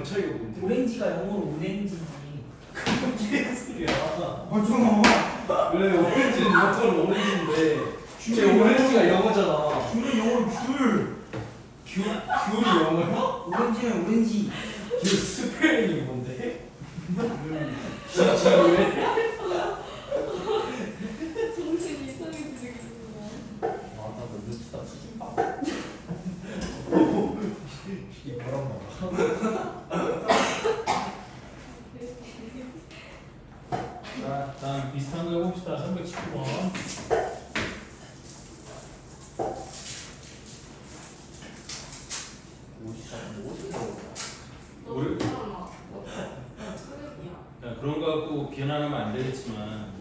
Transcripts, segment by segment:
몇 차이가 뭔데? 오렌지가 영어로 오렌지. 그건 개소리야. 맞잖아. 그래 오렌지는 영어로 오렌지인데 제 귤이 오렌지가 영어잖아. 귤이 영어로 귤. 귤이 영어야? 오렌지는 오렌지. 귤 스펠링이 뭔데? 진짜 왜? 정신 이상해지겠구나. 아나 늦다 수준 봐. 이게 뭐란 말이야? 자, 다음 비슷한 거 해봅시다. 319번. 우리- 자, 그런 거 갖고 비난하면 안 되겠지만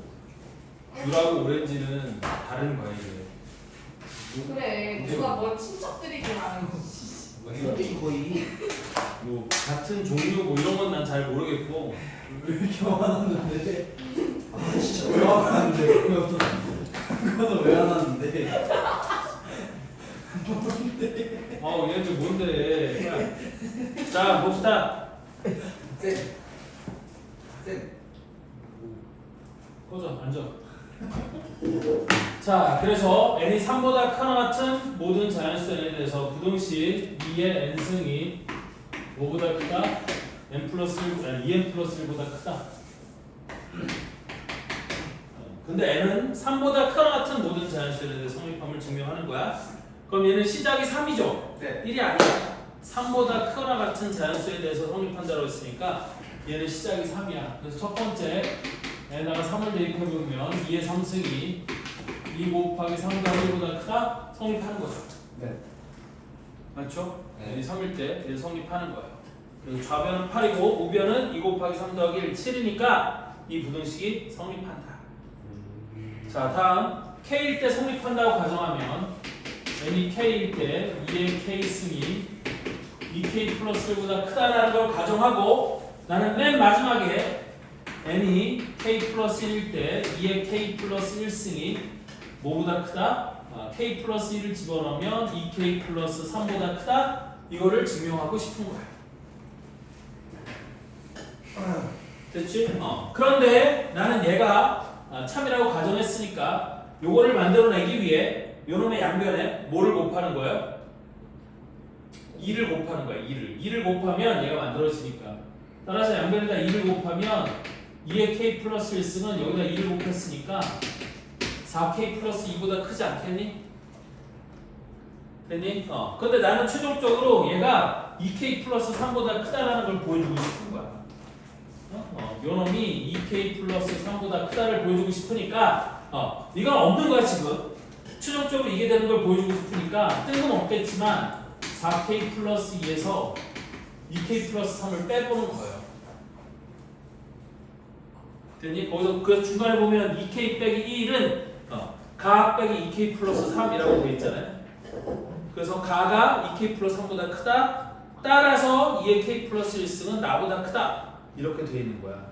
귤하고 오렌지는 다른 과일이에요. 그래 누가 뭐 친척들이긴 하는 어디 거의 뭐 같은 종류 뭐 이런 건 난 잘 모르겠고 왜 이렇게 화났는데? 아 진짜 왜 화났는데? 그거는 왜 화났는데? 얘들 뭔데? 자, 봅시다. 쌤 꺼져, 앉아. 자, 그래서 n이 3보다 크나 같은 모든 자연수 n에 대해서 부등식 2의 n승이 5보다 크다, n 플러스 2n 플러스 1보다 크다. 근데 n은 3보다 크나 같은 모든 자연수에 대해서 성립함을 증명하는 거야. 그럼 얘는 시작이 3이죠? 네. 1이 아니야. 3보다 크나 같은 자연수에 대해서 성립한다고 했으니까 얘는 시작이 3이야. 그래서 첫 번째 에다가 3을 대입해보면 2의 3승이 2 곱하기 3과 1보다 크다? 성립하는 거죠. 네. 맞죠? 네. 얘는 3일 때 얘는 성립하는 거예요. 그래서 좌변은 8이고 우변은 2 곱하기 3 더하기 1, 7이니까 이 부등식이 성립한다. 자, 다음 K일 때 성립한다고 가정하면 n이 K일 때 2의 K승이 2K 플러스 1보다 크다라는 걸 가정하고 나는 맨 마지막에 n이 K 플러스 1일 때 2의 K 플러스 1승이 뭐보다 크다? K 플러스 1을 집어넣으면 2K 플러스 3보다 크다? 이거를 증명하고 싶은 거야. 됐지? 그런데 나는 얘가 참이라고 가정했으니까 요거를 만들어내기 위해 요놈의 양변에 뭐를 곱하는 거예요? 2를 곱하는 거야. 2를 곱하면 얘가 만들어지니까. 따라서 양변에다 2를 곱하면 2의 k 플러스 1승은 여기다 2를 곱했으니까 4k 플러스 2보다 크지 않겠니? 됐니? 근데 나는 최종적으로 얘가 2k 플러스 3보다 크다라는 걸 보여주고 싶은 거야. 요 놈이 2k 플러스 3보다 크다를 보여주고 싶으니까 이건 없는 거야 지금. 최종적으로 이게 되는 걸 보여주고 싶으니까 뜬금없겠지만 4k 플러스 2에서 2k 플러스 3을 빼보는 거예요. 됐니? 거기서 그 중간에 보면 2k 빼기 1은 가 빼기 2k 플러스 3이라고 되어 있잖아요. 그래서 가가 2k 플러스 3보다 크다. 따라서 2의 k 플러스 1승은 나보다 크다. 이렇게 되어 있는 거야.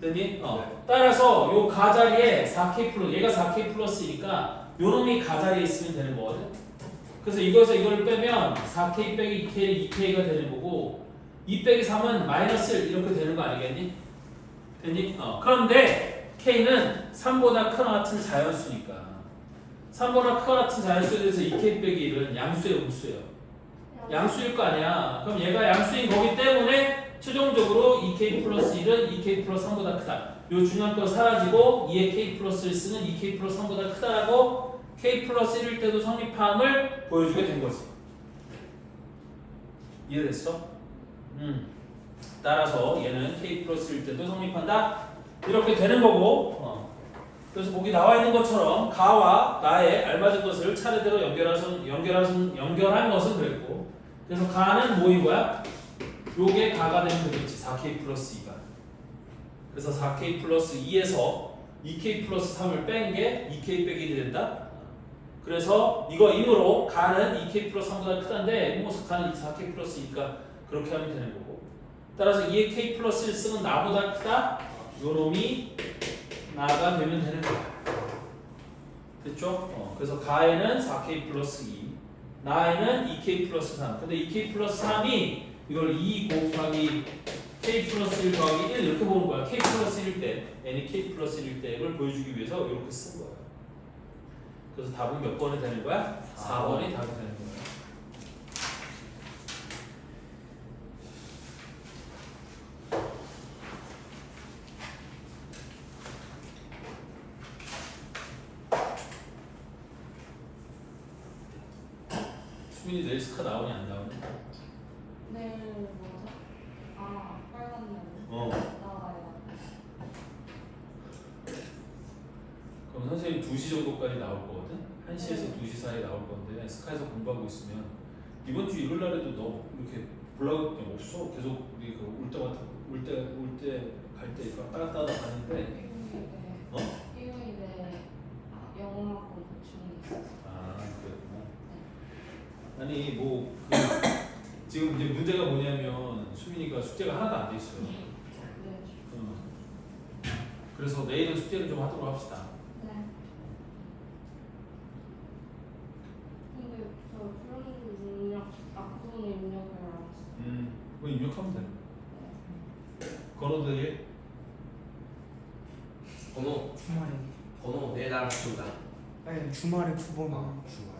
됐니? 따라서 요 가 자리에 4k 플러스 얘가 4k 플러스니까 요 놈이 가 자리에 있으면 되는 거거든. 그래서 이거에서 이거를 빼면 4k 빼기 2k는 2k가 되는 거고 2 빼기 3은 마이너스 1 이렇게 되는 거 아니겠니? 됐니? 그런데 k는 3보다 크나 같은 자연수니까 3보다 크나 같은 자연수에 대해서 2k 빼기 1은 양수예요, 음수예요? 양수일 거 아니야. 그럼 얘가 양수인 거기 때문에 최종적으로 2k 플러스 1은 2k 플러스 3보다 크다. 요 중요한 거 사라지고 2의 k 플러스 1승은 2k 플러스 3보다 크다라고 k 플러스 1일 때도 성립함을 보여주게 된 거지. 이해됐어? 따라서 얘는 k 플러스 1일 때도 성립한다. 이렇게 되는 거고 그래서 거기 나와 있는 것처럼 가와 나의 알맞은 것을 차례대로 연결한 것은 그랬고 그래서 가는 뭐인 거야? 요게 가가 되면 되겠지. 4k 플러스 2가. 그래서 4k 플러스 2에서 2k 플러스 3을 뺀 게 2k 빼기 1이 된다. 그래서 이거 임으로 가는 2k 플러스 3보다 크다인데 이모습 가는 4k 플러스 2니까 그렇게 하면 되는 거고 따라서 2의 k 플러스 1승은 나보다 크다. 요 놈이 나가 되면 되는 거야. 됐죠? 그래서 가에는 4k 플러스 2 나이는 2k 플러스 3. 근데 2k 플러스 3이 이걸 2 곱하기 k 플러스 1 더하기 1 이렇게 보는 거야. k 플러스 1일 때, n이 k 플러스 1일 때를 보여주기 위해서 이렇게 쓴 거야. 그래서 답은 몇 번이 되는 거야? 4번이 답이 되는 거야. 수민이 내일 스카 나오니 안 나오니? 내일 뭐죠? 아 빨간 날 어. 나와요. 그럼 선생님 2시 정도까지 나올 거거든? 1시에서 2시 사이에 나올 건데 스카에서 공부하고 있으면 이번 주 일요일 날에도 너 이렇게 볼라고 없어. 계속 우리 올 때 갈 때 왔다 갔다 가는데 어? 일요일에 영어학원 보충이 있어서. 아 그랬구나. 아니 뭐 지금 이제 문제가 뭐냐면 수민이가 숙제가 하나도 안 돼 있어요. 네. 그래서 내일은 숙제를 좀 하도록 합시다. 네. 근데 저 수능 입력 앞부분 입력을 안 했어요. 그거 입력하면 돼. 건호도 일. 번호 주말에. 내일 알았습니다. 아니 주말에 2번. 주말.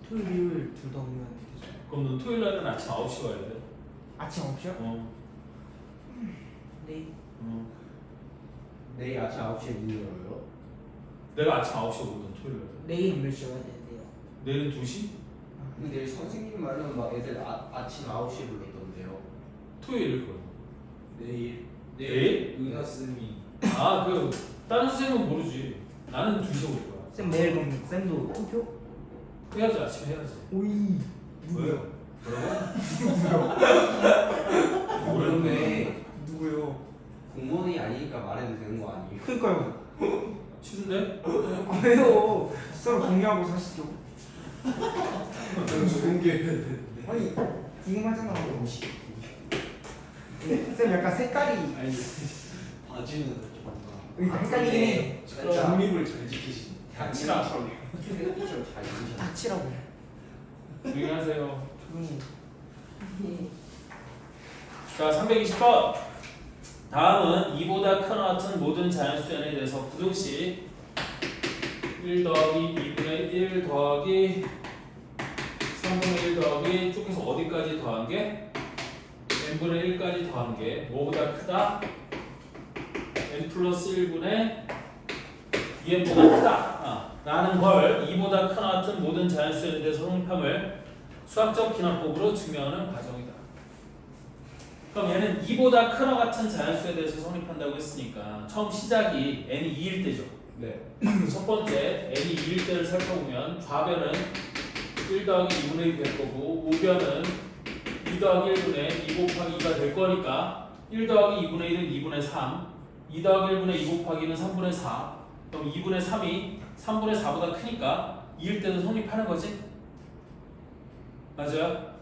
토요일 일요일 둘 다 오면 되죠. 그럼 넌 토요일 날은 아침 9시 와야 돼. 아침 9시요? 어. 네. 어. 내일 아침 9시에 문을 열어요? 내가 아침 9시에 오거든 토요일 날. 내일 몇 시에 와야 되는데요? 내일은 2시? 근데 내일 선생님 말로는 막 애들 아침 9시에 불렀던데요. 토요일 그거. 내일 내일? 은하쌤이 아 그 다른 선생님은 모르지. 나는 2시에 올 거야. 쌤 내일 그럼 쌤도 투표? 해야지 아침에 해야지. 오이. 누구요? 뭐라고? 모르네. 누구요? 공무원이 아니니까 말해도 되는 거 아니에요? 그니까요. 치준데? 아, 왜요? 서로 공유하고 사시죠. 좋은 게 되는데 아니 궁금하잖아. 네, 쌤 약간 색깔이 아니 바지는 좀 뭔가 헷갈리긴 해. 중립을 잘 지키시네. 닥치라. 햇빛을 잘 입으셨네. 닥치라고. 조용히 하세요. 조용히. 자 320번. 다음은 이보다 크거나 같은 모든 자연수 n에 대해서 부등식 1 더하기 2분의 1 더하기 3분의 1 더하기 쭉 해서 어디까지 더한 게? n분의 1까지 더한 게 뭐보다 크다? n 플러스 1분의 2n보다 크다 라는 걸 이보다 크거나 같은 모든 자연수 n에 대해서 성립함을 수학적 기납법으로 증명하는 과정이다. 그럼 얘는 2보다 크거나 같은 자연수에 대해서 성립한다고 했으니까 처음 시작이 n이 2일 때죠. 네. 첫 번째 n이 2일 때를 살펴보면 좌변은 1 더하기 2분의 1이 될 거고 우변은 2 더하기 1분의 2 곱하기 2가 될 거니까 1 더하기 2분의 1은 2분의 3 2 더하기 1분의 2 곱하기는 3분의 4 그럼 2분의 3이 3분의 4보다 크니까 2일 때도 성립하는 거지? 맞아요?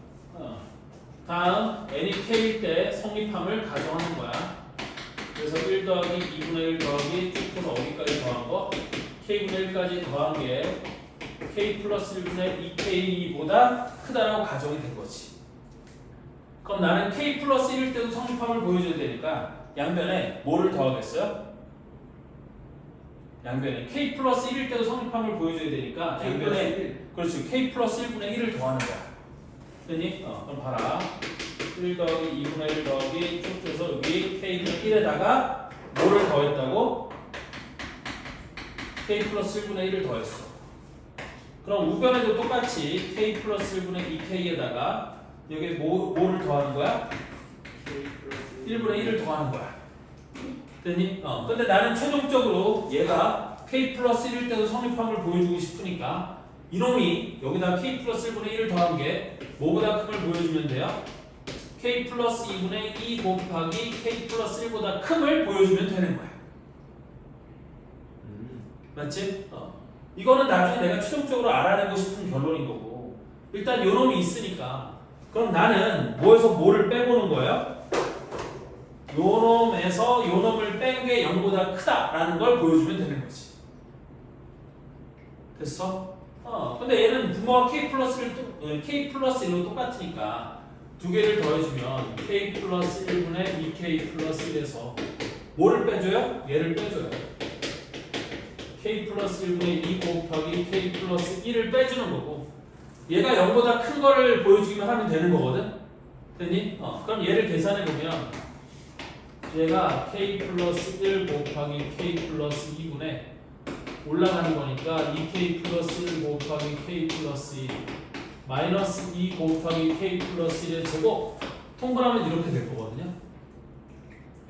다음 n이 k일 때 성립함을 가정하는 거야. 그래서 1 더하기 2분의 1 더하기 쭉 해서 어디까지 더한 거? k분의 1까지 더한 게 k 플러스 1분의 2k보다 크다라고 가정이 된 거지. 그럼 나는 k 플러스 1일 때도 성립함을 보여줘야 되니까 양변에 뭐를 더하겠어요? 양변에 k 플러스 1일 때도 성립함을 보여줘야 되니까 양변에 그렇지 k 플러스 1분의 1을 더하는 거야. 됐니? 그럼 봐라. 1 더하기 2분의 1 더하기 쭉 해서 여기 k는 1에다가 뭐를 더했다고? k 플러스 1분의 1을 더했어. 그럼 우변에도 똑같이 k 플러스 1분의 2k에다가 여기 뭐를 더하는 거야? 1분의 1을 더하는 거야. 됐니? 근데 나는 최종적으로 얘가 k 플러스 1일 때도 성립함을 보여주고 싶으니까 이놈이 여기다 k 플러스 1분의 1을 더한 게 뭐보다 큼을 보여주면 돼요? k 플러스 2분의 2 곱하기 k 플러스 1보다 큼을 보여주면 되는 거야. 맞지? 이거는 나중에 내가 최종적으로 알아내고 싶은 결론인 거고 일단 요놈이 있으니까 그럼 나는 뭐에서 뭐를 빼보는 거예요? 요놈에서 요놈을 뺀 게 0보다 크다라는 걸 보여주면 되는 거지. 됐어? 근데 얘는 분모가 k 플러스 1로 똑같으니까 두 개를 더해주면 k 플러스 1분의 2k 플러스 1에서 뭐를 빼줘요? 얘를 빼줘요. k 플러스 1분의 2 곱하기 k 플러스 1을 빼주는 거고 얘가 0보다 큰 거를 보여주기만 하면 되는 거거든? 됐니? 그럼 얘를 계산해보면 얘가 k 플러스 1 곱하기 k 플러스 2분의 올라가는 거니까 2k 플러스 1 곱하기 k 플러스 1 마이너스 2 곱하기 k 플러스 1의 제곱 통분하면 이렇게 될 거거든요.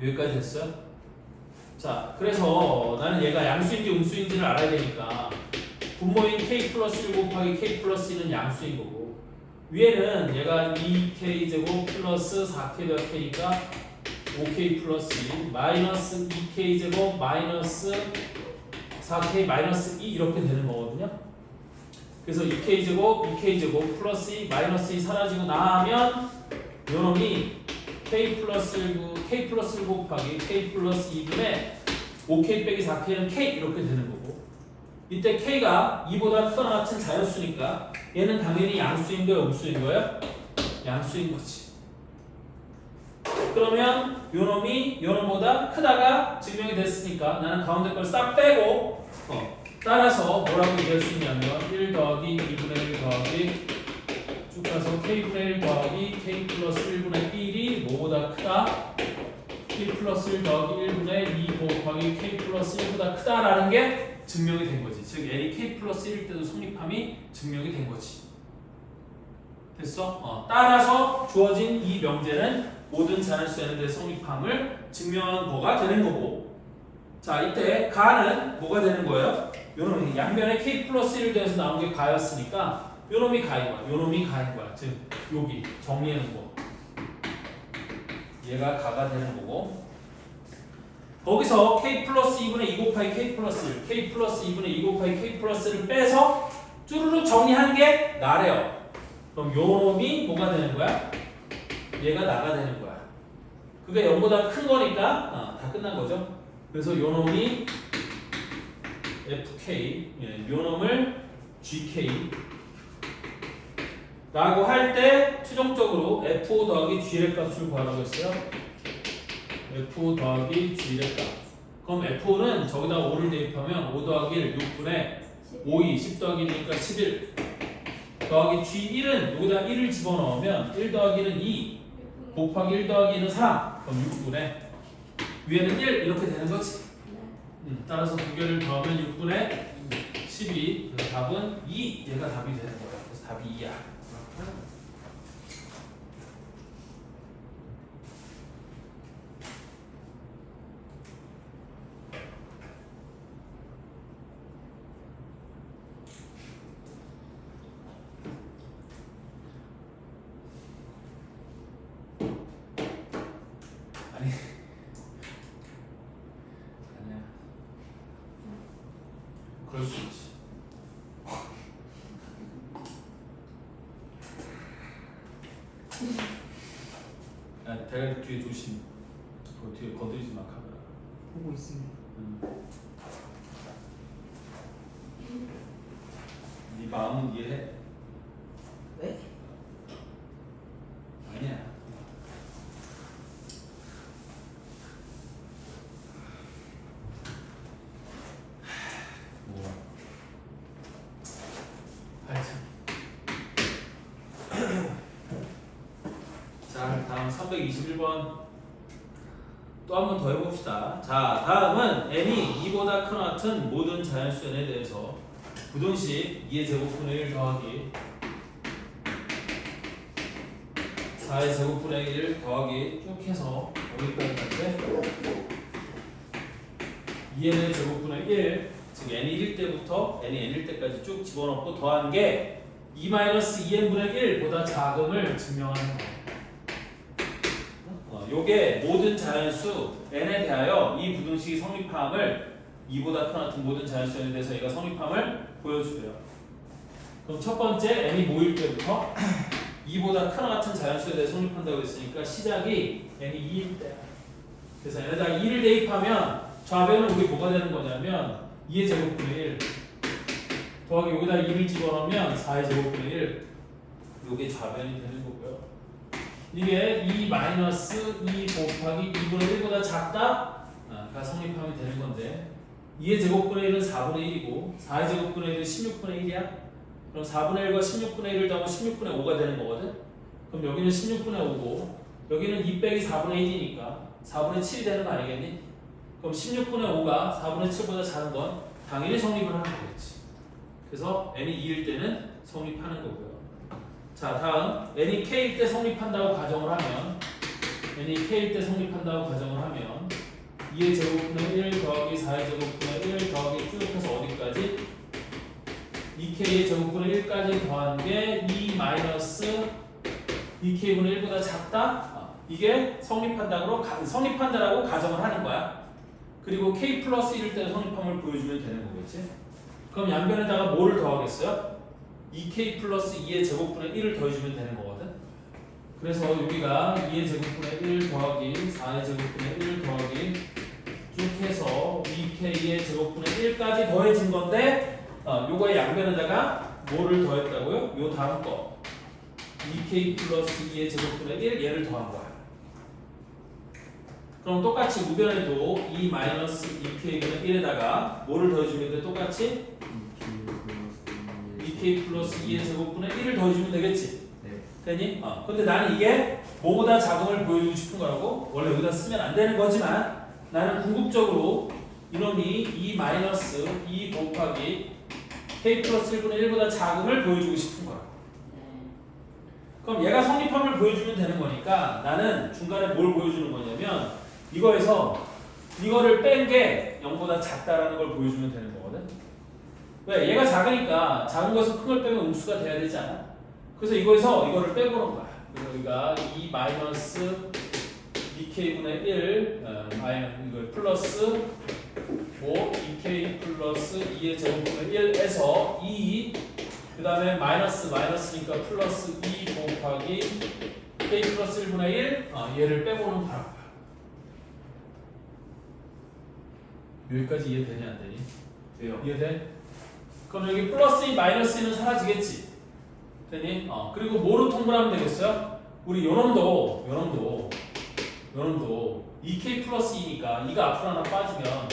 여기까지 됐어요? 자, 그래서 나는 얘가 양수인지 음수인지를 알아야 되니까 분모인 k 플러스 1 곱하기 k 플러스 1은 양수인 거고 위에는 얘가 2k 제곱 플러스 4k 더하기 k니까 5k 플러스 1 마이너스 2k 제곱 마이너스 4k 마이너스 2 이렇게 되는 거거든요. 그래서 2k 제곱 2k 제곱 플러스 2 마이너스 2 사라지고 나면 요놈이 k 플러스 1 곱하기 k 플러스 2분의 5k 빼기 4k는 k 이렇게 되는 거고 이때 k가 2보다 크거나 같은 자연수니까 얘는 당연히 양수인 거예요? 음수인 거예요? 양수인 거지. 그러면 요놈이 요놈보다 크다가 증명이 됐으니까 나는 가운데 걸 싹 빼고 따라서 뭐라고 얘기할 수 있냐면 1 더하기 2분의 1 더하기 쭉 가서 k분의 1 더하기 k 플러스 1분의 1이 뭐보다 크다 k 플러스 1 더하기 1분의 2 곱하기 k 플러스 1보다 크다라는 게 증명이 된 거지. 즉 n이 k 플러스 1일 때도 성립함이 증명이 된 거지. 됐어? 따라서 주어진 이 명제는 모든 자연수 n에 대해 성립함을 증명한 거가 되는 거고 자 이때 가는 뭐가 되는 거예요? 요놈이 양변에 k 플러스 1을 더해서 나온 게 가였으니까 요놈이 가인 거야. 요놈이 가인 거야. 즉 여기 정리하는 거 얘가 가가 되는 거고 거기서 k 플러스 2분의 2 곱하기 k 플러스 1 k 플러스 2분의 2 곱하기 k 플러스 1을 빼서 쭈루룩 정리하는 게 나래요. 그럼 요놈이 뭐가 되는 거야? 얘가 나가 되는 거야. 그게 0보다 큰 거니까 다 끝난 거죠. 그래서 요놈이 fk 요놈을 gk 라고 할 때 최종적으로 f 더하기 g의 값을 구하라고 했어요. f 더하기 g의 값. 그럼 f는 저기다 5를 대입하면 5 더하기 1 6분의 5이 10 더하기 1이니까 11 더하기 g1은 여기다 1을 집어넣으면 1 더하기 1은 2 곱하기 1 더하기 2는 3 그럼 6분의 위에는 1 이렇게 되는 거지. 따라서 두 개를 더하면 6분의 12 그래서 답은 2 얘가 답이 되는 거야. 그래서 답이 2야. 아니 아니야 그럴 수 있지. 야, 대가리 뒤에 조심. 그 뒤에 건드리지 마 카메라. 보고 있습니다. 네 마음은 이해해? 네? 아니야. 뭐 하여튼 자 다음 321번 또 한 번 더 해봅시다. 자 다음은 n이 2보다 크거나 같은 모든 자연수 n에 대해서 부등식 2의 제곱분의 1 더하기 4의 제곱분의 1 더하기 쭉 해서 여기까지 갈 때 2n의 제곱분의 1 즉 n이 1일 때부터 n이 n일 때까지 쭉 집어넣고 더한 게 2-2n분의 1보다 작음을 증명하는 거예요. 요게 모든 자연수 n에 대하여 이 부등식이 성립함을 2보다 크거나 같은 모든 자연수 n에 대해서 얘가 성립함을 보여주고요. 그럼 첫 번째 n이 모일 때부터 2보다 크거나 같은 자연수에 대해 성립한다고 했으니까 시작이 n이 2일 때야. 그래서 n에다 2를 대입하면 좌변은 우리 뭐가 되는 거냐면 2의 제곱분의 1 더하기 여기다 2를 집어넣으면 4의 제곱분의 1 요게 좌변이 되는 거고요. 이게 2 마이너스 2 곱하기 2분의 1보다 작다? 가 성립하면 되는 건데 2의 제곱분의 1은 4분의 1이고 4의 제곱분의 1은 16분의 1이야. 그럼 4분의 1과 16분의 1을 더하면 16분의 5가 되는 거거든. 그럼 여기는 16분의 5고 여기는 2 빼기 4분의 1이니까 4분의 7이 되는 거 아니겠니? 그럼 16분의 5가 4분의 7보다 작은 건 당연히 성립을 하는 거겠지. 그래서 n이 2일 때는 성립하는 거고요. 자, 다음 n이 k일 때 성립한다고 가정을 하면 n이 k일 때 성립한다고 가정을 하면 2의 제곱분의 1 더하기 4의 제곱분의 1 더하기 쭉 해서 어디까지? 2k의 제곱분의 1까지 더한 게 2 마이너스 2k분의 1보다 작다? 이게 성립한다라고 가정을 하는 거야. 그리고 k 플러스 1일 때 성립함을 보여주면 되는 거겠지? 그럼 양변에다가 뭐를 더하겠어요? 2k 플러스 2의 제곱분의 1을 더해주면 되는 거거든. 그래서 여기가 2의 제곱분의 1 더하기 4의 제곱분의 1 더하기 쭉 해서 2k의 제곱분의 1까지 더해진 건데 요거의 양변에다가 뭐를 더했다고요? 요 다음 거 2k 플러스 2의 제곱분의 1 얘를 더한 거야. 그럼 똑같이 우변에도 2 마이너스 2k분의 1에다가 뭐를 더해주면 돼? 똑같이 2k 플러스 2의 제곱분의 1을 더해주면 되겠지? 네. 되니? 근데 나는 이게 뭐보다 작음을 보여주고 싶은 거라고 원래 여기다 쓰면 안 되는 거지만 나는 궁극적으로 이놈이 2 마이너스 2 곱하기 k 플러스 1분의 1보다 작음을 보여주고 싶은 거야. 그럼 얘가 성립함을 보여주면 되는 거니까 나는 중간에 뭘 보여주는 거냐면 이거에서 이거를 뺀 게 0보다 작다라는 걸 보여주면 되는 거거든. 왜? 얘가 작으니까 작은 것은 큰 걸 빼면 음수가 돼야 되지 않아? 그래서 이거에서 이거를 빼보는 거야. 그래서 우리가 2 마이너스 2k분의 1 이걸 플러스 5 2k 플러스 2의 제곱분의 1에서 2 그 다음에 마이너스니까 플러스 2 곱하기 k 플러스 1분의 1 얘를 빼보는 거야. 여기까지 이해되냐 안 되니? 돼요. 이해돼? 그럼 여기 플러스 2 마이너스 2는 사라지겠지? 되니? 그리고 뭐로 통분하면 되겠어요? 우리 요놈도 2k 플러스 2니까 2가 앞으로 하나 빠지면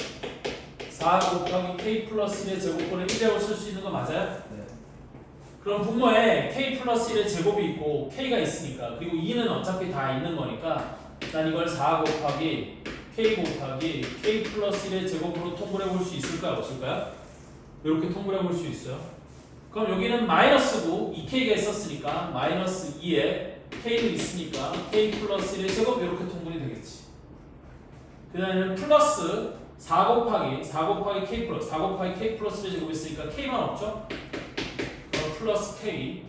4 곱하기 k 플러스 1의 제곱분의 1이라고 쓸 수 있는 거 맞아요? 네. 그럼 분모에 k 플러스 1의 제곱이 있고 k가 있으니까 그리고 2는 어차피 다 있는 거니까 난 이걸 4 곱하기 k 곱하기 k 플러스 1의 제곱으로 통분해 볼 수 있을까요? 없을까요? 이렇게 통분해 볼 수 있어요. 그럼 여기는 마이너스고 2k가 있었으니까 마이너스 2에 k는 있으니까 k 플러스 1의 제곱 이렇게 통분이 되겠지. 그 다음에는 플러스 4 곱하기 k 플러스 4 곱하기 k 플러스 1의 제곱이 있으니까 k만 없죠? 그럼 플러스 k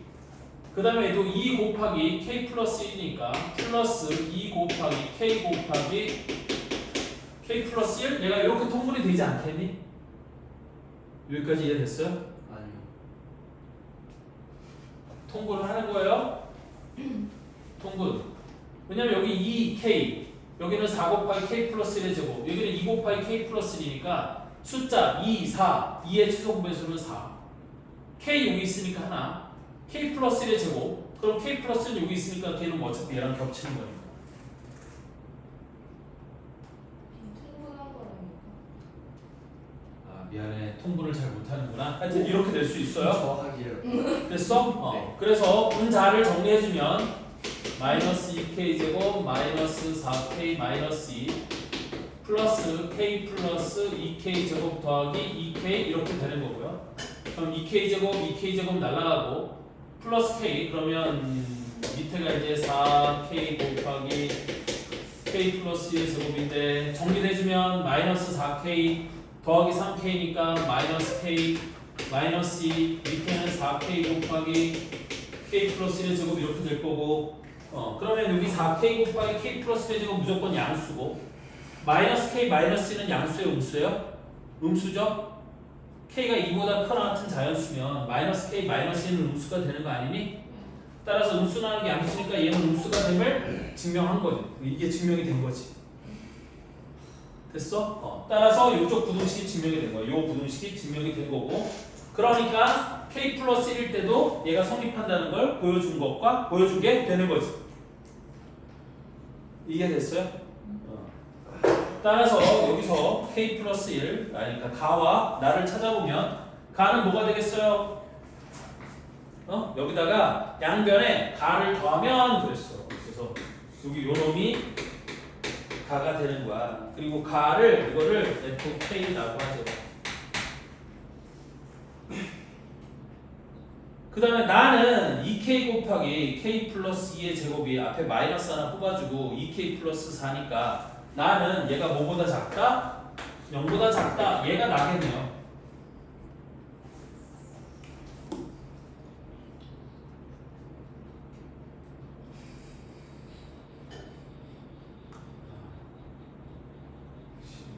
그 다음에 얘도 2 곱하기 k 플러스 1이니까 플러스 2 곱하기 k 곱하기 k 플러스 1 얘가 이렇게 통분이 되지 않겠니? 여기까지 이해됐어요? 아니요. 통분을 하는 거예요? 통분. 왜냐면 여기 2k 여기는 4 곱하기 k 플러스 1의 제곱 여기는 2 곱하기 k 플러스 1이니까 숫자 2, 4 2의 최소 배수는 4 k 여기 있으니까 하나 k 플러스 1의 제곱 그럼 k 플러스 1 여기 있으니까 걔는 뭐 어차피 얘랑 겹치는 거니까 통분한 거라니까. 미안해 통분을 잘 못하는구나 하여튼 이렇게 될 수 있어요. 정확하게요. 됐어? 네. 그래서 분자를 정리해주면 마이너스 2k 제곱 마이너스 4k 마이너스 2 플러스 k 플러스 2k 제곱 더하기 2k 이렇게 되는 거고요. 그럼 2k 제곱 날라가고 플러스 k 그러면 밑에가 이제 4k 곱하기 k 플러스 1의 제곱인데 정리해주면 마이너스 4k 더하기 3k니까 마이너스 k 마이너스 2 밑에는 4k 곱하기 k 플러스 1의 제곱 이렇게 될 거고 그러면 여기 4k 곱하기 k 플러스 1의 제곱 무조건 양수고 마이너스 k 마이너스 1은 양수예요 음수예요? 음수죠? k가 2보다 크거나 같은 자연수면 마이너스 k 마이너스 1은 음수가 되는 거 아니니? 따라서 음수라는 게 양수니까 얘는 음수가 됨을 증명한 거지. 이게 증명이 된 거지. 됐어? 따라서 이쪽 부등식이 증명이 된 거야. 이 부등식이 증명이 된 거고 그러니까 k 플러스 1일 때도 얘가 성립한다는 걸 보여준 것과 보여주게 되는 거지. 이게 됐어요? 따라서 여기서 k 플러스 1, 그러니까 가와 나를 찾아보면 가는 뭐가 되겠어요? 여기다가 양변에 가를 더하면 그랬어. 그래서 여기 요 놈이 가가 되는 거야. 그리고 가를 이거를 fk라고 하죠. 그 다음에 나는 2k 곱하기 k 플러스 2의 제곱이 앞에 마이너스 하나 뽑아주고 2k 플러스 4니까 나는 얘가 뭐보다 작다? 0보다 작다. 얘가 나겠네요.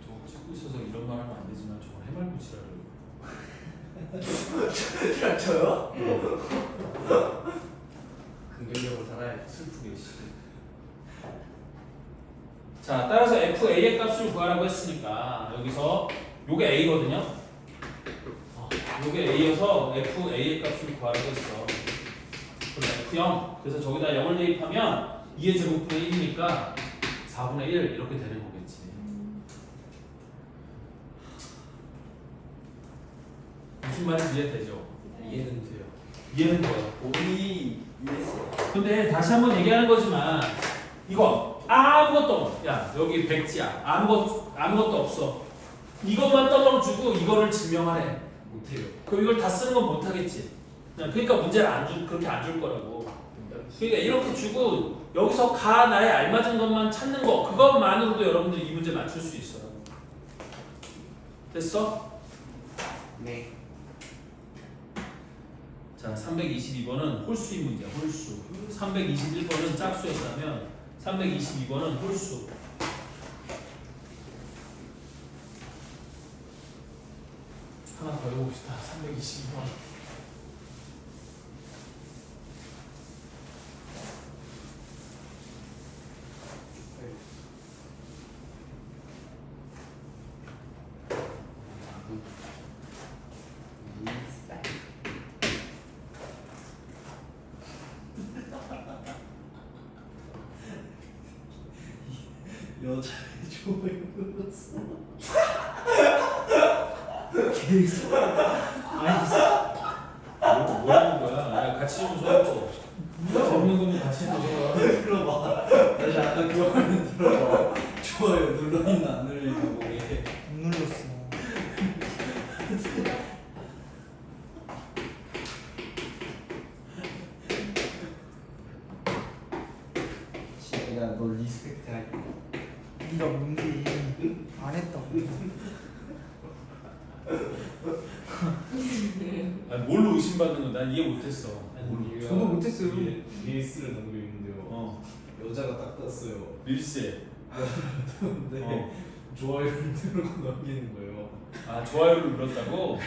저거 찍고 있어서 이런 말 하면 안 되지만 저거 해말고치라고. 저요? 긍정적으로 살아야 슬프게 씨. 자, 따라서 FA의 값을 구하라고 했으니까 여기서 요게 A거든요. 요게 A여서 FA의 값을 구하라고 했어. 그럼 F0. 그래서 저기다 0을 대입하면 2의 제곱분의 1이니까 4분의 1 이렇게 되는 거겠지. 무슨 말인지 이해되죠? 이해는 돼요. 이해는 돼요. 우리 이해했어요. 근데 다시 한번 얘기하는 거지만 이거 아무것도 없어. 야 여기 백지야. 아무것도 없어. 이것만 떨어주고 이거를 증명하래. 못해요. 그럼 이걸 다 쓰는 건 못하겠지. 그러니까 문제를 그렇게 안 줄 거라고. 그러니까 이렇게 주고 여기서 가 나에 알맞은 것만 찾는 거 그것만으로도 여러분들이 이 문제 맞출 수 있어요. 됐어? 네. 자, 322번은 홀수인 문제야. 홀수. 321번은 짝수였다면 322번은 홀수. 하나 더 해봅시다. 322번. 여자의 좋아요 눌렀어. 계속. 아니, 뭐 하는 거야? 야, 같이 좀 줘요. 재밌는 거면 같이 해줘. 들어봐. 다시 아까 그 말을 들어봐. 좋아요 눌러있나 안 눌러있나 보게. 안 눌렀어. 지혜가 널 리스펙트 할게. 네가 뭔데? 안 했다고. 아니, 뭘로 의심받는 건 난 이해 못했어. 저도 못했어요. 릴스를 넘기는데요. 여자가 딱 떴어요. 릴스에. 근데 좋아요를 누르고 넘기는 거예요. 아, 좋아요를 눌렀다고?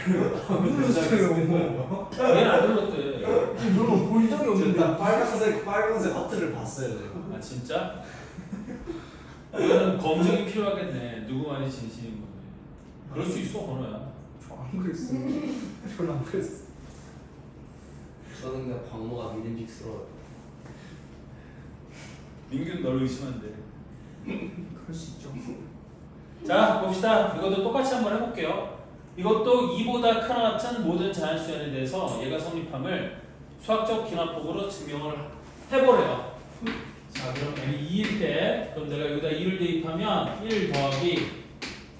눌렀어요. 얘는 안 눌렀대. 너무 본 적이 없는데. 딱 빨간색 하트를 봤어요. 제가. 아, 진짜? 이거는 검증이 필요하겠네. 누구 말이 진실인 거네. 그럴 수 있어, 번호야. 저안 그랬어요. 저는 안 그랬어. 저는 그냥 광모가 믿음직스러워요. 민규는 널 의심한대. 그럴 수 있죠. 자, 봅시다. 이것도 똑같이 한번 해볼게요. 이것도 2보다 크나 같은 모든 자연수연에 대해서 얘가 성립함을 수학적 기납법으로 증명을 해보래요. 자, 그럼 n이 2일 때, 그럼 내가 여기다 2를 대입하면 1 더하기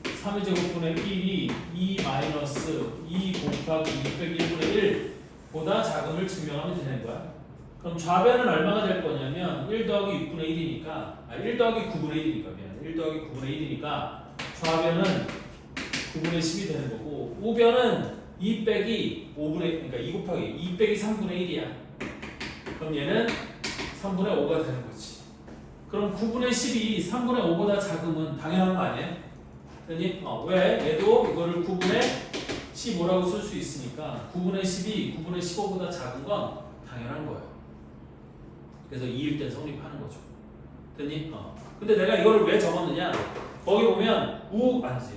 3의 제곱분의 1이 2 마이너스 2 곱하기 2 빼기 1분의 1보다 작음을 증명하면 되는 거야. 그럼 좌변은 얼마가 될 거냐면 1 더하기 6분의 1이니까 1 더하기 9분의 1이니까 미안해. 1 더하기 9분의 1이니까 좌변은 9분의 10이 되는 거고 우변은 2 빼기 5분의 그러니까 2 곱하기 2 빼기 3분의 1이야. 그럼 얘는 3분의 5가 되는 거지. 그럼 9분의 10이 3분의 5보다 작으면 당연한 거 아니에요? 그러니 왜? 얘도 이거를 9분의 15라고 쓸 수 있으니까 9분의 10이 9분의 15보다 작은 건 당연한 거예요. 그래서 2일 때 성립하는 거죠. 됐니? 근데 내가 이거를 왜 적었느냐? 거기 보면 아니지.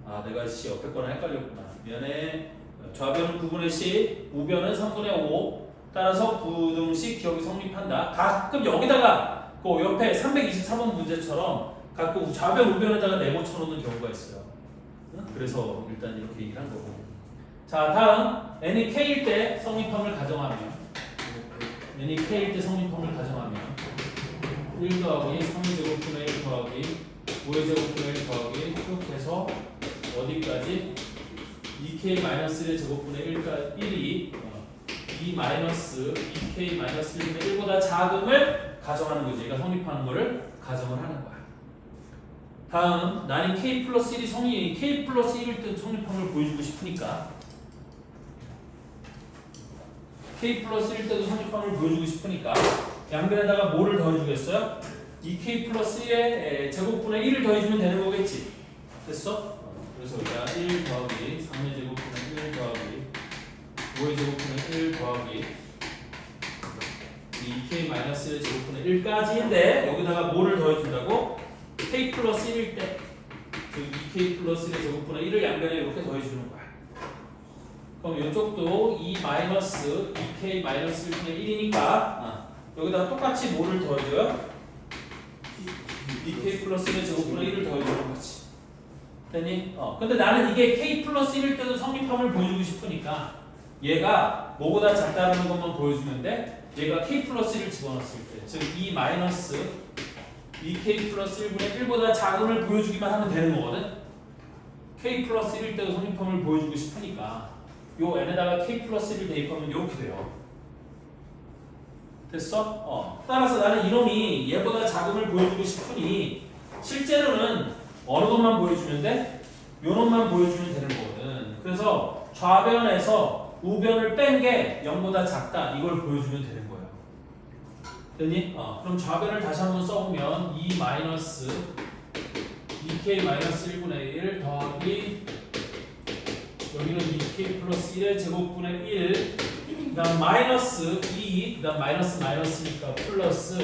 아, 내가 옆에 거랑 헷갈렸구나. 미안해. 좌변은 9분의 10, 우변은 3분의 5. 따라서 부등식 기억이 성립한다. 가끔 여기다가 그 옆에 323번 문제처럼 가끔 좌변 우변에다가 네모 쳐놓는 경우가 있어요. 그래서 일단 이렇게 얘기를 한 거고. 자, 다음 n이 k일 때 성립함을 가정하면 n이 k일 때 성립함을 가정하면 1 더하기 3의 제곱분의 1 더하기 5의 제곱분의 1 더하기 쭉 해서 어디까지 2k-1의 제곱분의 1이 2-2k-1분의 1보다 작음을 가정하는 거지. 얘가 성립하는 거를 가정을 하는 거야. 다음 나는 k 플러스 1이 k 플러스 1일 때 성립함을 보여주고 싶으니까 k 플러스 1 때도 성립함을 보여주고 싶으니까 양변에다가 뭐를 더해주겠어요? 2k 플러스 1의 제곱분의 1을 더해주면 되는 거겠지. 됐어? 그래서 우리가 1 더하기 3의 제곱분의 1 더하기 5의 제곱분의 1 더하기 2k-1의 제곱분의 1까지인데 여기다가 뭐를 더해준다고? k 플러스 1일 때 그 2k 플러스 1의 제곱분의 1을 양변에 이렇게 더해주는 거야. 그럼 이쪽도 2-2k-1분의 1이니까 여기다가 똑같이 뭐를 더해줘요? 2k 플러스 1의 제곱분의 1을 더해주는 거지. 됐니? 근데 나는 이게 k 플러스 1일 때도 성립함을 보여주고 싶으니까 얘가 뭐보다 작다는 것만 보여주면 돼. 얘가 k 플러스 1을 집어넣었을 때, 즉 2k 플러스 1분의 1보다 작음을 보여주기만 하면 되는 거거든. k 플러스 1일 때도 성립함을 보여주고 싶으니까 요 n에다가 k 플러스 1을 대입하면 이렇게 돼요. 됐어? 따라서 나는 이놈이 얘보다 작음을 보여주고 싶으니 실제로는 어느 것만 보여주면 돼? 요 놈만 보여주면 되는 거거든. 그래서 좌변에서 우변을 뺀 게 0보다 작다 이걸 보여주면 되는 거예요. 됐니? 그럼 좌변을 다시 한번 써보면 2-2k-1분의 1 더하기 여기는 2k 플러스 1의 제곱분의 1 그 다음 마이너스 2 그 다음 마이너스니까 플러스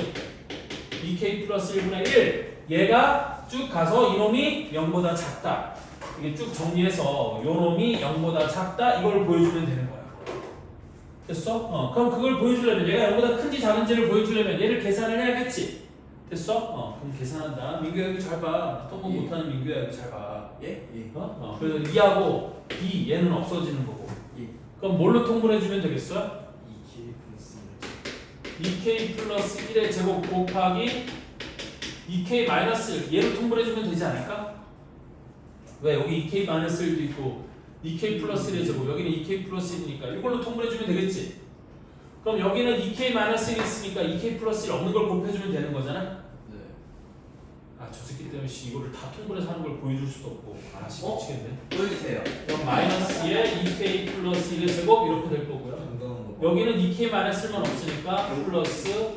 2k 플러스 1분의 1 얘가 쭉 가서 이놈이 0보다 작다. 이게 쭉 정리해서 요놈이 0보다 작다 이걸 보여주면 되는 거야. 됐어? 그럼 그걸 보여주려면 얘가 0보다 큰지 작은지를 보여주려면 얘를 계산을 해야겠지. 됐어? 그럼 계산한다. 민규야 여기 잘 봐. 통분 못하는 민규야 여기 잘 봐. 예? 예. 그래서 2하고 2 얘는 없어지는 거고. 예. 그럼 뭘로 통분해주면 되겠어? 2k 플러스 2k 플러스 1의 제곱 곱하기 2k 마이너스 1 얘로 통분해주면 되지 않을까? 왜? 여기 2k 마이너스 1도 있고 2k 플러스 1의 제곱 여기는 2k 플러스 1이니까 이걸로 통분해주면 되겠지? 그럼 여기는 2k 마이너스 1이 있으니까 2k 플러스 1 없는 걸 곱해주면 되는 거잖아? 네. 저 새끼 때문에 이거를 다 통분해서 하는 걸 보여줄 수도 없고 미치겠네. 보여주세요. 그럼 마이너스 2에 2k 플러스 1의 제곱 이렇게 될 거고요. 여기는 2k 마이너스 1만 없으니까 플러스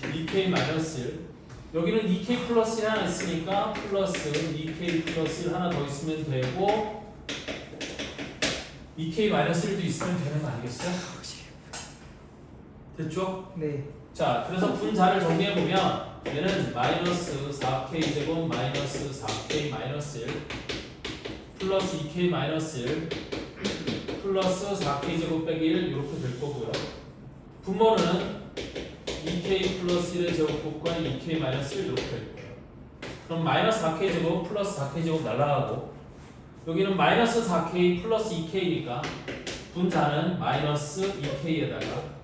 2k 마이너스 1 여기는 2k 플러스 1 하나 있으니까 플러스 2k 플러스 1 하나 더 있으면 되고 2k 마이너스 1도 있으면 되는 거 아니겠어요? 됐죠? 네. 자, 그래서 분자를 정리해보면 얘는 마이너스 4k 제곱 마이너스 4k 마이너스 1 플러스 2k 마이너스 1 플러스 4k 제곱 빼기 1 이렇게 될 거고요. 분모는 2k 플러스 1의 제곱 곱과 2k 마이너스 1 이렇게 될 거예요. 그럼 마이너스 4k 제곱 플러스 4k 제곱 날라가고 여기는 마이너스 4k 플러스 2k니까 분자는 마이너스 2k에다가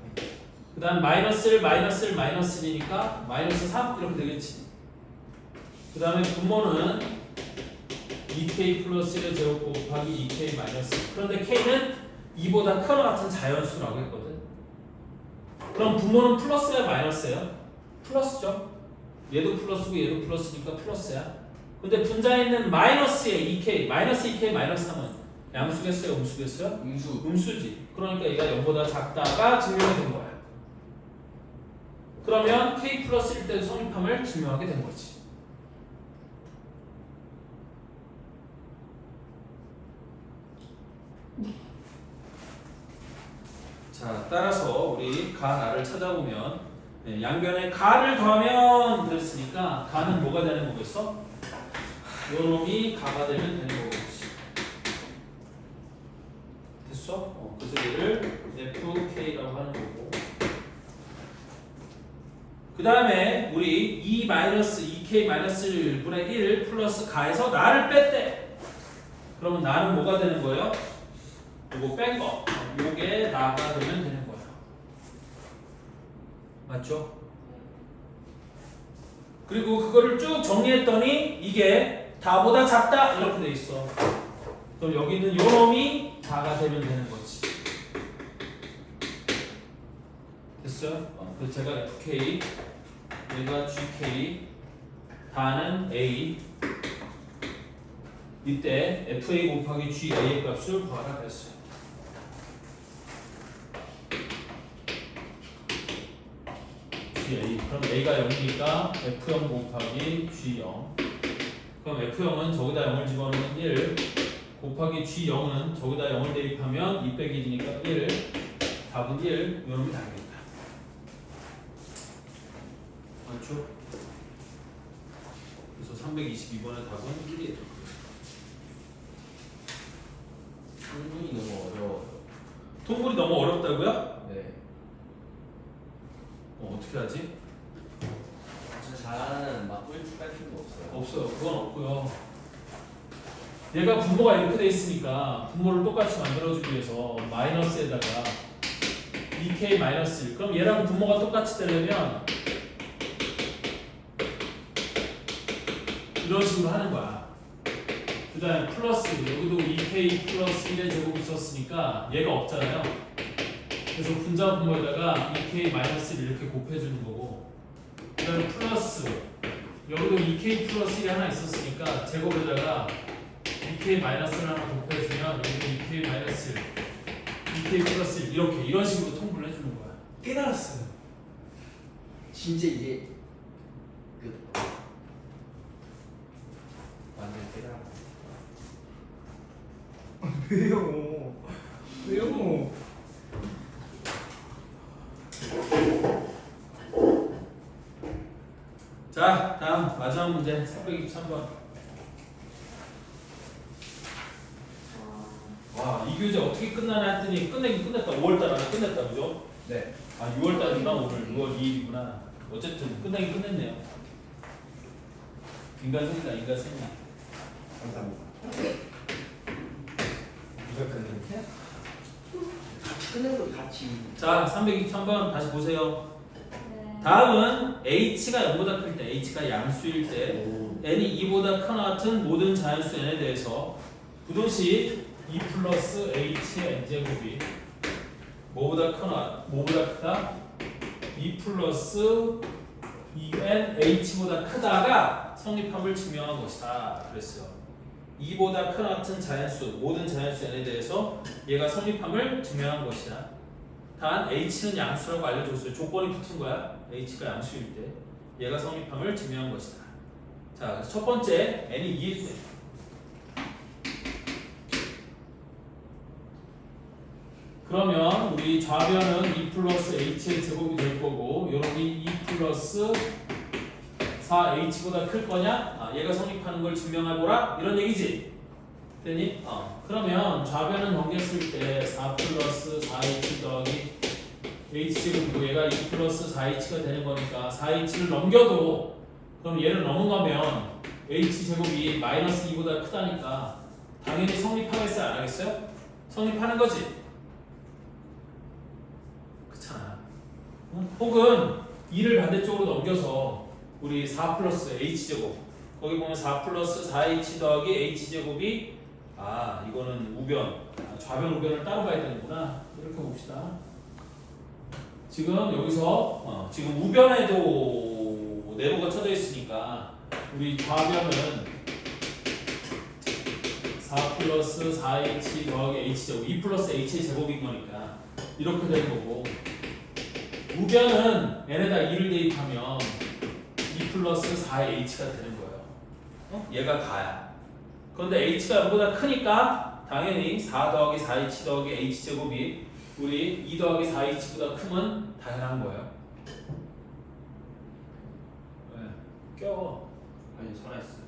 그 다음 마이너스 1 마이너스 1 마이너스 1이니까 마이너스 3 이렇게 되겠지. 그 다음에 분모는 2k 플러스 1의 제곱 곱하기 2k 마이너스 1. 그런데 k는 2보다 크거나 같은 자연수라고 했거든. 그럼 분모는 플러스야 마이너스예요? 플러스죠. 얘도 플러스고 얘도 플러스니까 플러스야. 근데 분자에 있는 마이너스의 2k 마이너스 2k 마이너스 3은 양수겠어요? 음수겠어요? 음수지. 그러니까 얘가 0보다 작다가 증명이 된 거야. 그러면 k 플러스 1 때도 성립함을 증명하게 된 거지. 자, 따라서 우리 가 나를 찾아보면 양변에 가를 더하면 그랬으니까 가는 뭐가 되는 거겠어? 요 놈이 가가 되면 되는 거겠지. 됐어? 됐어? 그래서 얘를 FK라고 하는 거고. 그 다음에 우리 2-2K-1분의 1 플러스 가에서 나를 뺐대. 그러면 나는 뭐가 되는 거예요? 요거 뺀 거. 요게 나가 되면 되는 거예요. 맞죠? 그리고 그거를 쭉 정리했더니 이게 다보다 작다 이렇게 돼 있어. 그럼 여기 있는 요 놈이 다가 되면 되는 거지. 됐어요? 그래서 제가 FK, 얘가 GK, 다는 A. 이때 FA 곱하기 GA의 값을 구하라 그랬어요. GA. 그럼 A가 0이니까 F0 곱하기 G0. 그럼 F0은 저기다 0을 집어넣으면 1 곱하기 G0은 저기다 0을 대입하면 2 빼기 1이니까 1 답은 1 이놈이 답이겠다. 맞죠? 그래서 322번의 답은 1이에요. 통분이 너무 어려워요. 통분이 너무 어렵다고요? 네. 어떻게 하지? 저 잘하는 막 꿀팁 같은 거 없어요. 없어요. 그건 없고요. 얘가 분모가 이렇게 돼 있으니까 분모를 똑같이 만들어주기 위해서 마이너스에다가 2k 마이너스 1. 그럼 얘랑 분모가 똑같이 되려면 이런 식으로 하는 거야. 그 다음에 플러스 여기도 2k 플러스 1의 제곱이 있었으니까 얘가 없잖아요. 그래서 분자 분모에다가 2k 마이너스 1 이렇게 곱해주는 거고, 그 다음에 플러스 여기도 2k 플러스 1이 하나 있었으니까 제곱에다가 2k 마이너스를 하나 곱해주면 여기도 2k 마이너스 1, 2k 플러스 1 이런 식으로 통분을 해주는 거야. 깨달았어요. 진짜 이게 완전 깨달아. 왜요? 왜요? 자, 다음 마지막 문제 323번. 와, 이 교재 어떻게 끝나나 했더니 끝내긴 끝냈다. 5월달 안에 끝냈다, 그죠? 네. 아, 6월달이구나. 오늘 6월 2일이구나. 어쨌든 끝내긴 끝냈네요. 인간생이다, 인간생이. 감사합니다. 누가 끝냈냐? 같이 끝낸 거 같이. 자, 323번 다시 보세요. 네. 다음은 h가 0보다 클 때, h가 양수일 때 n이 2보다 크나 같은 모든 자연수 n에 대해서 부동식 2 플러스 h의 n제곱이 뭐보다 크다? 2 플러스 2n h보다 크다가 성립함을 증명한 것이다 그랬어요. 2보다 크나 같은 자연수, 모든 자연수 n에 대해서 얘가 성립함을 증명한 것이다. 단 h는 양수라고 알려줬어요. 조건이 붙은 거야. h가 양수일 때 얘가 성립함을 증명한 것이다. 자, 그래서 첫 번째 n이 2일 때 그러면 우리 좌변은 2 플러스 h의 제곱이 될 거고 요놈이 2 플러스 4h보다 클 거냐? 얘가 성립하는 걸 증명해보라 이런 얘기지. 되니? 그러면 좌변은 넘겼을 때 4 플러스 4h 더하기 h제곱이고 얘가 2 플러스 4h가 되는 거니까 4h를 넘겨도 그럼 얘를 넘어가면 h제곱이 마이너스 2보다 크다니까 당연히 성립하겠어요? 안 하겠어요? 성립하는 거지. 그렇잖아. 혹은 2를 반대쪽으로 넘겨서 우리 4 플러스 h제곱 거기 보면 4 플러스 4h 더하기 h제곱이 이거는 우변 좌변 우변을 따로 봐야 되는구나. 이렇게 봅시다. 지금 여기서 지금 우변에도 네모가 쳐져 있으니까 우리 좌변은 4 플러스 4h 더하기 h제곱 2 플러스 h의 제곱인 거니까 이렇게 되는 거고 우변은 n에다 2를 대입하면 2 플러스 4의 h가 되는 거예요. 얘가 가야. 그런데 h가 0보다 크니까 당연히 4 더하기 4h 더하기 h제곱이 우리 2 더하기 4h보다 크면 당연한 거예요. 왜? 껴. 아니 살아있어.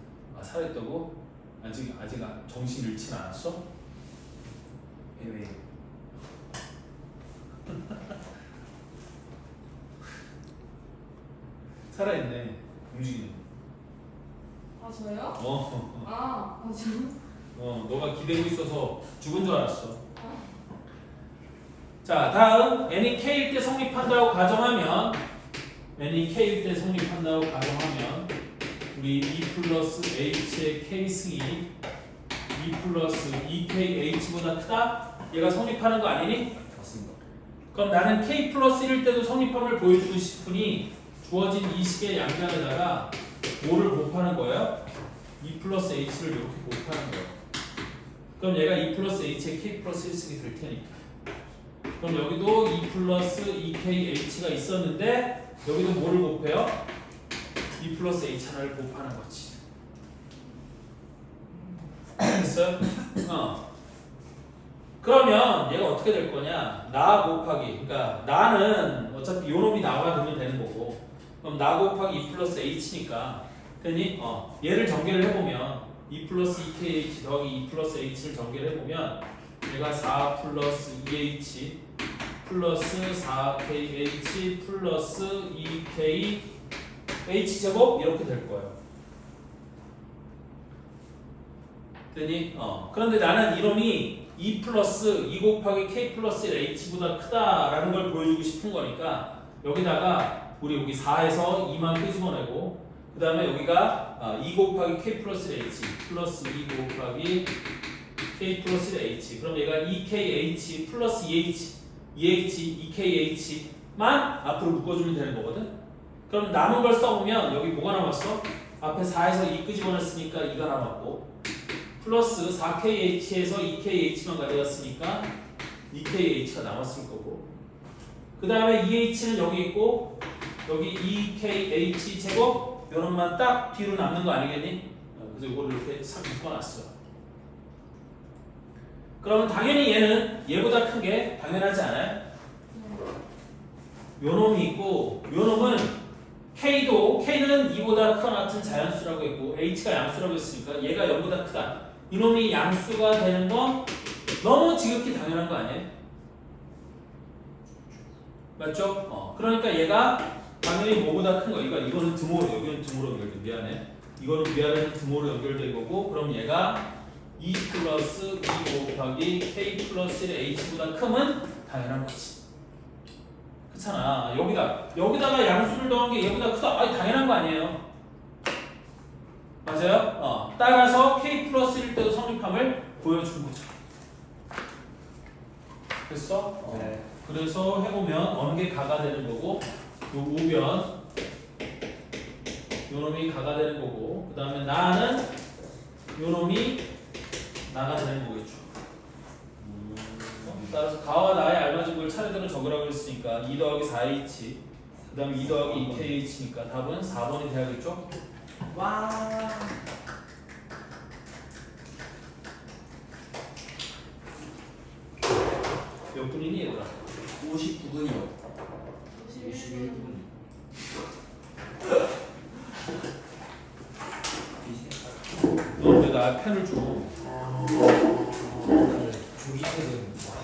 살아있다고? 아직 정신 잃지는 않았어? 왜? 살아있네. 움직이네. 아 저요? 어. 아 지금? 너가 기대고 있어서 죽은 줄 알았어. 자, 다음 n이 k일 때 성립한다고 가정하면 n이 k일 때 성립한다고 가정하면 우리 2 플러스 h의 k승이 2 플러스 2kh보다 크다? 얘가 성립하는 거 아니니? 맞습니다. 그럼 나는 k 플러스 1일 때도 성립함을 보여주고 싶으니 주어진 이 식의 양변에다가 뭐를 곱하는 거예요? 2 플러스 h를 이렇게 곱하는 거예요. 그럼 얘가 2 플러스 h의 k 플러스 1승이 될 테니까. 그럼 여기도 2 플러스 2kh가 있었는데 여기도 뭐를 곱해요? 2 플러스 h 하나를 곱하는 거지. 됐어요? 그러면 얘가 어떻게 될 거냐? 나 곱하기, 그러니까 나는 어차피 요 놈이 나가 되면 되는 거고, 그럼 나 곱하기 2 플러스 h니까 되니? 얘를 전개를 해보면 2 플러스 2kh 더하기 2 플러스 h를 전개를 해보면 얘가 4 플러스 2h 플러스 4kh 플러스 2k h제곱 이렇게 될 거예요. 되니? 그런데 나는 이놈이 2 플러스 2 곱하기 k 플러스 1 h보다 크다라는 걸 보여주고 싶은 거니까 여기다가 우리 여기 4에서 2만 끄집어내고 그 다음에 여기가 2 곱하기 k 플러스 1 h 플러스 2 곱하기 k 플러스 1 h 그럼 얘가 2kh 플러스 2h 2kh만 앞으로 묶어주면 되는 거거든. 그럼 남은 걸 써보면 여기 뭐가 남았어? 앞에 4에서 2 끄집어냈으니까 2가 남았고 플러스 4kh에서 2kh만 가져갔으니까 2kh가 남았을 거고 그 다음에 2h는 여기 있고 여기 2kh 제곱 요놈만 딱 뒤로 남는 거 아니겠니? 그래서 이거를 이렇게 싹 묶어놨어. 그러면 당연히 얘는 얘보다 큰 게 당연하지 않아요? 요놈이 있고 요놈은 K는 2보다 크거나 같은 자연수라고 했고 H가 양수라고 했으니까 얘가 0보다 크다. 이놈이 양수가 되는 건 너무 지극히 당연한 거 아니에요? 맞죠? 그러니까 얘가 당연히 뭐보다 큰 거. 이거는 드모로, 여기는 드모로 연결돼. 미안해. 이거는 위아래는 드모로 연결된 거고 그럼 얘가 2 플러스 2 곱하기 k 플러스 1의 h보다 크면 당연한 거지. 그렇잖아. 여기다가 양수를 더한 게 얘보다 크다. 아니 당연한 거 아니에요. 맞아요? 따라서 k 플러스 1일 때도 성립함을 보여준 거죠. 됐어? 네. 그래서 해보면 어느 게 가가 되는 거고 요 우변 요 놈이 가가 되는 거고 그 다음에 나는 요 놈이 나가 되는 거겠죠. 따라서 가와 나에 알맞은 걸 차례대로 적으라고 했으니까 2 더하기 4h 그 다음에 2 더하기 2kh니까 답은 4번이 돼야겠죠? 와. 몇 분이니 얘들아? 59분이요. 51분. 너 왜 나 펜을 줘?